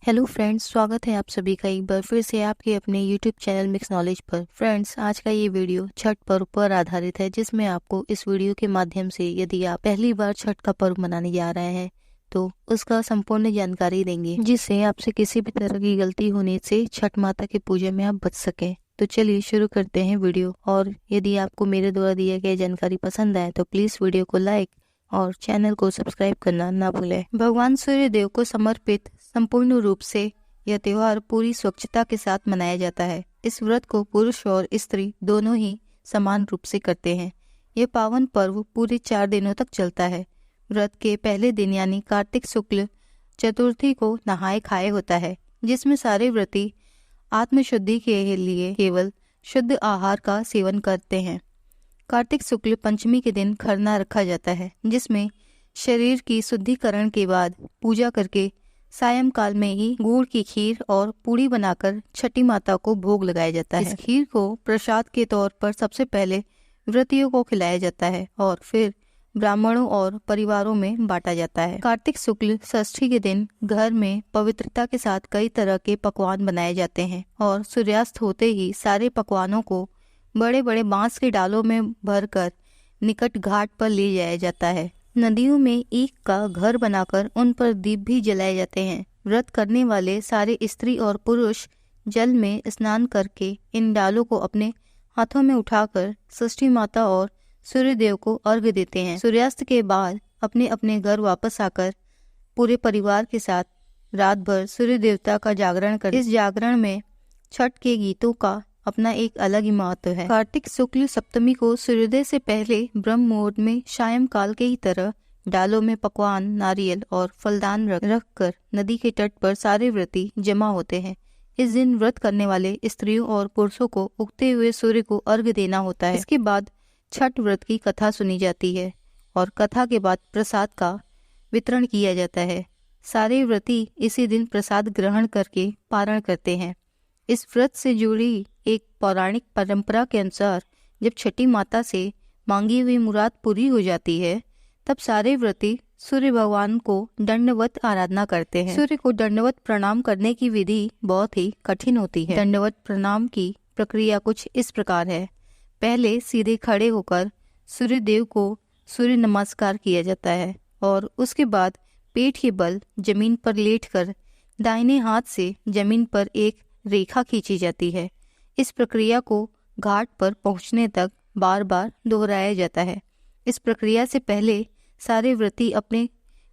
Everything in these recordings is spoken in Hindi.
हेलो फ्रेंड्स, स्वागत है आप सभी का एक बार फिर से आपके अपने यूट्यूब चैनल मिक्स नॉलेज पर। फ्रेंड्स, आज का ये वीडियो छठ पर्व पर आधारित है, जिसमें आपको इस वीडियो के माध्यम से यदि आप पहली बार छठ का पर्व मनाने जा रहे हैं तो उसका संपूर्ण जानकारी देंगे, जिससे आपसे किसी भी तरह की गलती होने से छठ माता की पूजा में आप बच सकें। तो चलिए शुरू करते हैं वीडियो। और यदि आपको मेरे द्वारा दिया गया जानकारी पसंद आए तो प्लीज वीडियो को लाइक और चैनल को सब्सक्राइब करना ना भूलें। भगवान सूर्य देव को समर्पित संपूर्ण रूप से यह त्योहार पूरी स्वच्छता के साथ मनाया जाता है। इस व्रत को पुरुष और स्त्री दोनों ही समान रूप से करते हैं। यह पावन पर्व पूरे 4 दिनों तक चलता है। व्रत के पहले दिन यानी कार्तिक शुक्ल चतुर्थी को नहाए खाए होता है, जिसमें सारे व्रती आत्मशुद्धि के लिए केवल शुद्ध आहार का सेवन करते हैं। कार्तिक शुक्ल पंचमी के दिन खरना रखा जाता है, जिसमें शरीर की शुद्धिकरण के बाद पूजा करके सायंकाल में ही गुड़ की खीर और पूड़ी बनाकर छठी माता को भोग लगाया जाता है। इस खीर को प्रसाद के तौर पर सबसे पहले व्रतियों को खिलाया जाता है और फिर ब्राह्मणों और परिवारों में बांटा जाता है। कार्तिक शुक्ल षष्ठी के दिन घर में पवित्रता के साथ कई तरह के पकवान बनाए जाते हैं और सूर्यास्त होते ही सारे पकवानों को बड़े बड़े बांस के डालों में भरकर निकट घाट पर ले जाया जाता है। नदियों में ईख का घर बनाकर उन पर दीप भी जलाए जाते हैं। व्रत करने वाले सारे स्त्री और पुरुष जल में स्नान करके इन डालों को अपने हाथों में उठाकर षष्ठी माता और सूर्य देव को अर्घ्य देते हैं। सूर्यास्त के बाद अपने अपने घर वापस आकर पूरे परिवार के साथ रात भर सूर्य देवता का जागरण कर इस जागरण में छठ के गीतों का अपना एक अलग ही महत्व है। कार्तिक शुक्ल सप्तमी को सूर्योदय से पहले ब्रह्म मुहूर्त में सायंकाल के ही तरह डालों में पकवान, नारियल और फलदान रख कर नदी के तट पर सारे व्रती जमा होते हैं। इस दिन व्रत करने वाले स्त्रियों और पुरुषों को उगते हुए सूर्य को अर्घ्य देना होता है। इसके बाद छठ व्रत की कथा सुनी जाती है और कथा के बाद प्रसाद का वितरण किया जाता है। सारे व्रती इसी दिन प्रसाद ग्रहण करके पारण करते हैं। इस व्रत से जुड़ी एक पौराणिक परंपरा के अनुसार जब छठी माता से मांगी हुई मुराद पूरी हो जाती है, तब सारे व्रती सूर्य भगवान को दंडवत आराधना करते हैं। सूर्य को दंडवत प्रणाम करने की विधि बहुत ही कठिन होती है। दंडवत प्रणाम की प्रक्रिया कुछ इस प्रकार है। पहले सीधे खड़े होकर सूर्य देव को सूर्य नमस्कार किया जाता है और उसके बाद पेट के बल जमीन पर लेटकर दाहिने हाथ से जमीन पर एक रेखा खींची जाती है। इस प्रक्रिया को घाट पर पहुंचने तक बार बार दोहराया जाता है। इस प्रक्रिया से पहले सारे व्रती अपने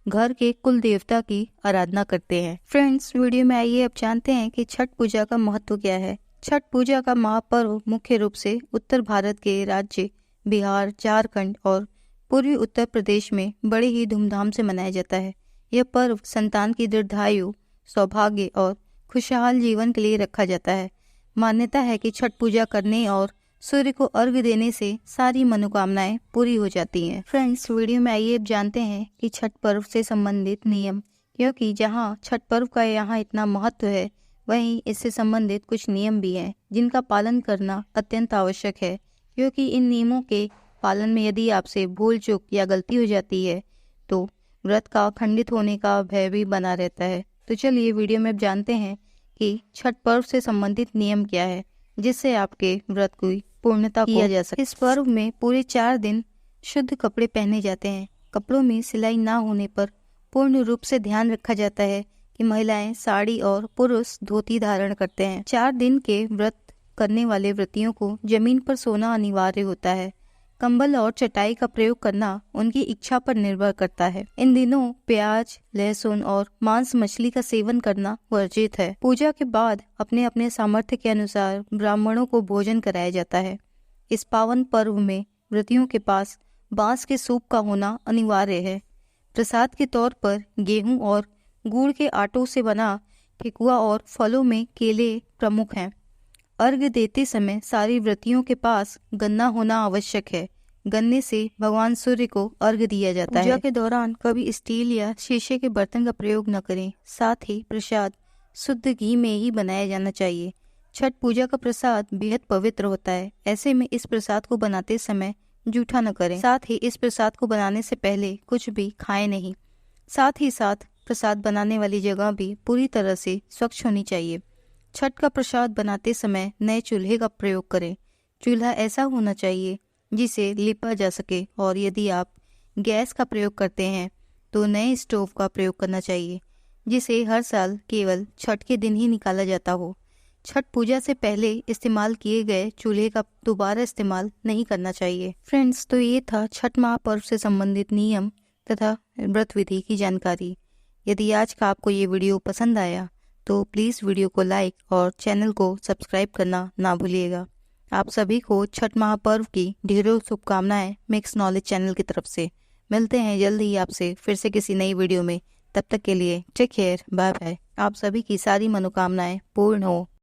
घर के कुल देवता की आराधना करते हैं। फ्रेंड्स, वीडियो में आइए अब जानते हैं कि छठ पूजा का महत्व क्या है। छठ पूजा का महापर्व मुख्य रूप से उत्तर भारत के राज्य बिहार, झारखंड और पूर्वी उत्तर प्रदेश में बड़े ही धूमधाम से मनाया जाता है। यह पर्व संतान की दीर्घायु, सौभाग्य और खुशहाल जीवन के लिए रखा जाता है। मान्यता है कि छठ पूजा करने और सूर्य को अर्घ्य देने से सारी मनोकामनाएं पूरी हो जाती हैं। फ्रेंड्स, वीडियो में आइए अब जानते हैं कि छठ पर्व से संबंधित नियम, क्योंकि जहां छठ पर्व का यहाँ इतना महत्व है, वहीं इससे संबंधित कुछ नियम भी हैं जिनका पालन करना अत्यंत आवश्यक है। क्योंकि इन नियमों के पालन में यदि आपसे भूल चूक या गलती हो जाती है तो व्रत का खंडित होने का भय भी बना रहता है। तो चलिए वीडियो में अब जानते हैं कि छठ पर्व से संबंधित नियम क्या है, जिससे आपके व्रत की पूर्णता किया जा सके। इस पर्व में पूरे 4 दिन शुद्ध कपड़े पहने जाते हैं। कपड़ों में सिलाई ना होने पर पूर्ण रूप से ध्यान रखा जाता है कि महिलाएं साड़ी और पुरुष धोती धारण करते हैं। 4 दिन के व्रत करने वाले व्रतियों को जमीन पर सोना अनिवार्य होता है। कंबल और चटाई का प्रयोग करना उनकी इच्छा पर निर्भर करता है। इन दिनों प्याज, लहसुन और मांस मछली का सेवन करना वर्जित है। पूजा के बाद अपने अपने सामर्थ्य के अनुसार ब्राह्मणों को भोजन कराया जाता है। इस पावन पर्व में व्रतियों के पास बांस के सूप का होना अनिवार्य है। प्रसाद के तौर पर गेहूं और गुड़ के आटों से बना ठेकुआ और फलों में केले प्रमुख हैं। अर्घ्य देते समय सारी व्रतियों के पास गन्ना होना आवश्यक है। गन्ने से भगवान सूर्य को अर्घ्य दिया जाता है। पूजा के दौरान कभी स्टील या शीशे के बर्तन का प्रयोग न करें। साथ ही प्रसाद शुद्ध घी में ही बनाया जाना चाहिए। छठ पूजा का प्रसाद बेहद पवित्र होता है। ऐसे में इस प्रसाद को बनाते समय जूठा न करें। साथ ही इस प्रसाद को बनाने से पहले कुछ भी खाएं नहीं। साथ ही साथ प्रसाद बनाने वाली जगह भी पूरी तरह से स्वच्छ होनी चाहिए। छठ का प्रसाद बनाते समय नए चूल्हे का प्रयोग करें। चूल्हा ऐसा होना चाहिए जिसे लिपा जा सके, और यदि आप गैस का प्रयोग करते हैं तो नए स्टोव का प्रयोग करना चाहिए, जिसे हर साल केवल छठ के दिन ही निकाला जाता हो। छठ पूजा से पहले इस्तेमाल किए गए चूल्हे का दोबारा इस्तेमाल नहीं करना चाहिए। फ्रेंड्स, तो ये था छठ महापर्व से संबंधित नियम तथा व्रत विधि की जानकारी। यदि आज का आपको ये वीडियो पसंद आया तो प्लीज़ वीडियो को लाइक और चैनल को सब्सक्राइब करना ना भूलिएगा। आप सभी को छठ महापर्व की ढेरों शुभकामनाएं मिक्स नॉलेज चैनल की तरफ से। मिलते हैं जल्द ही आपसे फिर से किसी नई वीडियो में। तब तक के लिए टेक केयर, बाय बाय। आप सभी की सारी मनोकामनाएं पूर्ण हो।